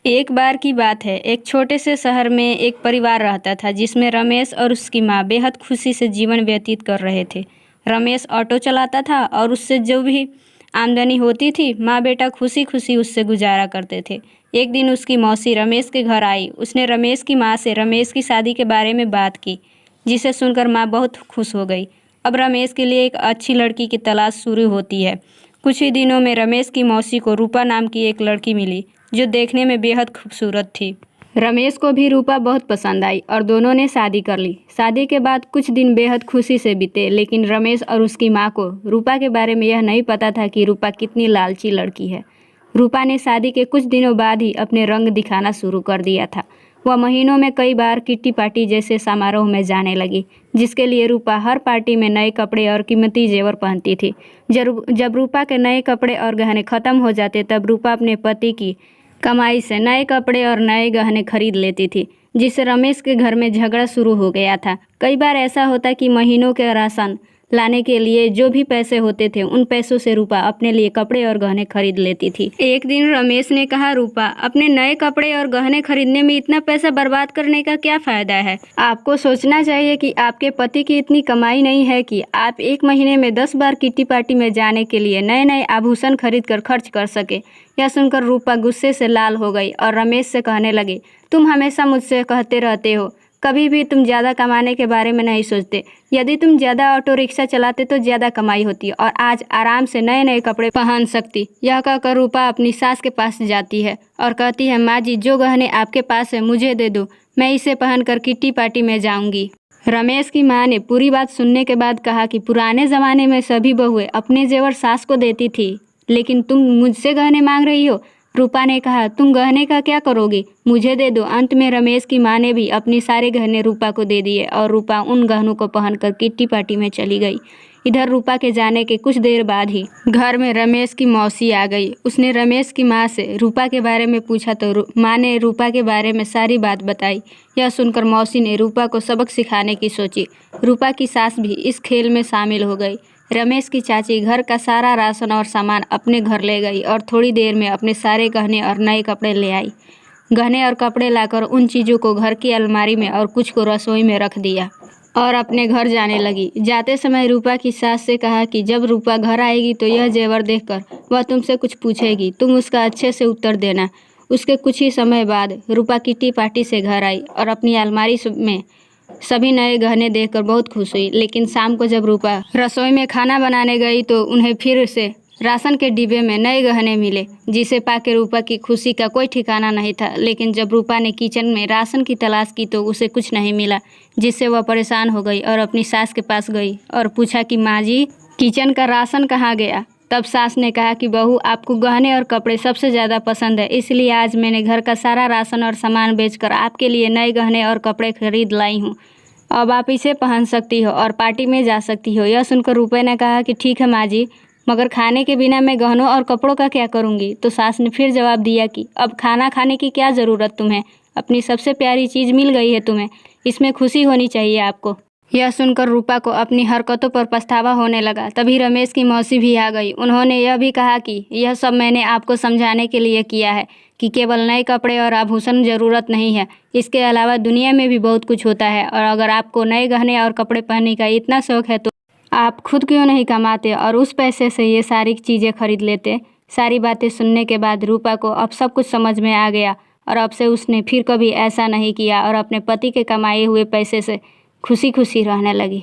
एक बार की बात है, एक छोटे से शहर में एक परिवार रहता था जिसमें रमेश और उसकी माँ बेहद खुशी से जीवन व्यतीत कर रहे थे। रमेश ऑटो चलाता था और उससे जो भी आमदनी होती थी, माँ बेटा खुशी खुशी उससे गुजारा करते थे। एक दिन उसकी मौसी रमेश के घर आई। उसने रमेश की माँ से रमेश की शादी के बारे में बात की, जिसे सुनकर माँ बहुत खुश हो गई। अब रमेश के लिए एक अच्छी लड़की की तलाश शुरू होती है। कुछ ही दिनों में रमेश की मौसी को रूपा नाम की एक लड़की मिली, जो देखने में बेहद खूबसूरत थी। रमेश को भी रूपा बहुत पसंद आई और दोनों ने शादी कर ली। शादी के बाद कुछ दिन बेहद खुशी से बीते, लेकिन रमेश और उसकी माँ को रूपा के बारे में यह नहीं पता था कि रूपा कितनी लालची लड़की है। रूपा ने शादी के कुछ दिनों बाद ही अपने रंग दिखाना शुरू कर दिया था। वह महीनों में कई बार किट्टी पार्टी जैसे समारोह में जाने लगी, जिसके लिए रूपा हर पार्टी में नए कपड़े और कीमती जेवर पहनती थी। जब रूपा के नए कपड़े और गहने खत्म हो जाते, तब रूपा अपने पति की कमाई से नए कपड़े और नए गहने खरीद लेती थी, जिससे रमेश के घर में झगड़ा शुरू हो गया था। कई बार ऐसा होता कि महीनों के राशन लाने के लिए जो भी पैसे होते थे, उन पैसों से रूपा अपने लिए कपड़े और गहने खरीद लेती थी। एक दिन रमेश ने कहा, रूपा, अपने नए कपड़े और गहने खरीदने में इतना पैसा बर्बाद करने का क्या फायदा है? आपको सोचना चाहिए कि आपके पति की इतनी कमाई नहीं है कि आप एक महीने में 10 बार किट्टी पार्टी में जाने के लिए नए नए आभूषण खरीद कर खर्च कर सके। यह सुनकर रूपा गुस्से से लाल हो गई और रमेश से कहने लगी, तुम हमेशा मुझसे कहते रहते हो, कभी भी तुम ज़्यादा कमाने के बारे में नहीं सोचते। यदि तुम ज़्यादा ऑटो रिक्शा चलाते तो ज़्यादा कमाई होती और आज आराम से नए नए कपड़े पहन सकती। यह कहकर रूपा अपनी सास के पास जाती है और कहती है, माँ जी, जो गहने आपके पास है मुझे दे दो, मैं इसे पहनकर किट्टी पार्टी में जाऊंगी। रमेश की माँ ने पूरी बात सुनने के बाद कहा कि पुराने ज़माने में सभी बहुएं अपने जेवर सास को देती थी, लेकिन तुम मुझसे गहने मांग रही हो। रूपा ने कहा, तुम गहने का क्या करोगी? मुझे दे दो। अंत में रमेश की माँ ने भी अपने सारे गहने रूपा को दे दिए और रूपा उन गहनों को पहनकर किट्टी पार्टी में चली गई। इधर रूपा के जाने के कुछ देर बाद ही घर में रमेश की मौसी आ गई। उसने रमेश की माँ से रूपा के बारे में पूछा तो माँ ने रूपा के बारे में सारी बात बताई। यह सुनकर मौसी ने रूपा को सबक सिखाने की सोची। रूपा की सास भी इस खेल में शामिल हो गई। रमेश की चाची घर का सारा राशन और सामान अपने घर ले गई और थोड़ी देर में अपने सारे गहने और नए कपड़े ले आई। गहने और कपड़े लाकर उन चीज़ों को घर की अलमारी में और कुछ को रसोई में रख दिया और अपने घर जाने लगी। जाते समय रूपा की सास से कहा कि जब रूपा घर आएगी तो यह जेवर देखकर वह तुमसे कुछ पूछेगी, तुम उसका अच्छे से उत्तर देना। उसके कुछ ही समय बाद रूपा किट्टी पार्टी से घर आई और अपनी अलमारी में सभी नए गहने देखकर बहुत खुश हुई। लेकिन शाम को जब रूपा रसोई में खाना बनाने गई तो उन्हें फिर से राशन के डिब्बे में नए गहने मिले, जिसे पाकर रूपा की खुशी का कोई ठिकाना नहीं था। लेकिन जब रूपा ने किचन में राशन की तलाश की तो उसे कुछ नहीं मिला, जिससे वह परेशान हो गई और अपनी सास के पास गई और पूछा कि माँ जी, किचन का राशन कहाँ गया? तब सास ने कहा कि बहू, आपको गहने और कपड़े सबसे ज़्यादा पसंद है, इसलिए आज मैंने घर का सारा राशन और सामान बेचकर आपके लिए नए गहने और कपड़े खरीद लाई हूँ। अब आप इसे पहन सकती हो और पार्टी में जा सकती हो। यह सुनकर रूपा ने कहा कि ठीक है माँ जी, मगर खाने के बिना मैं गहनों और कपड़ों का क्या करूँगी? तो सास ने फिर जवाब दिया कि अब खाना खाने की क्या ज़रूरत तुम्हें? अपनी सबसे प्यारी चीज़ मिल गई है तुम्हें, इसमें खुशी होनी चाहिए आपको। यह सुनकर रूपा को अपनी हरकतों पर पछतावा होने लगा। तभी रमेश की मौसी भी आ गई। उन्होंने यह भी कहा कि यह सब मैंने आपको समझाने के लिए किया है कि केवल नए कपड़े और आभूषण ज़रूरत नहीं है, इसके अलावा दुनिया में भी बहुत कुछ होता है। और अगर आपको नए गहने और कपड़े पहनने का इतना शौक है तो आप खुद क्यों नहीं कमाते और उस पैसे से ये सारी चीज़ें खरीद लेते। सारी बातें सुनने के बाद रूपा को अब सब कुछ समझ में आ गया और अब से उसने फिर कभी ऐसा नहीं किया और अपने पति के कमाए हुए पैसे से खुशी खुशी रहने लगी।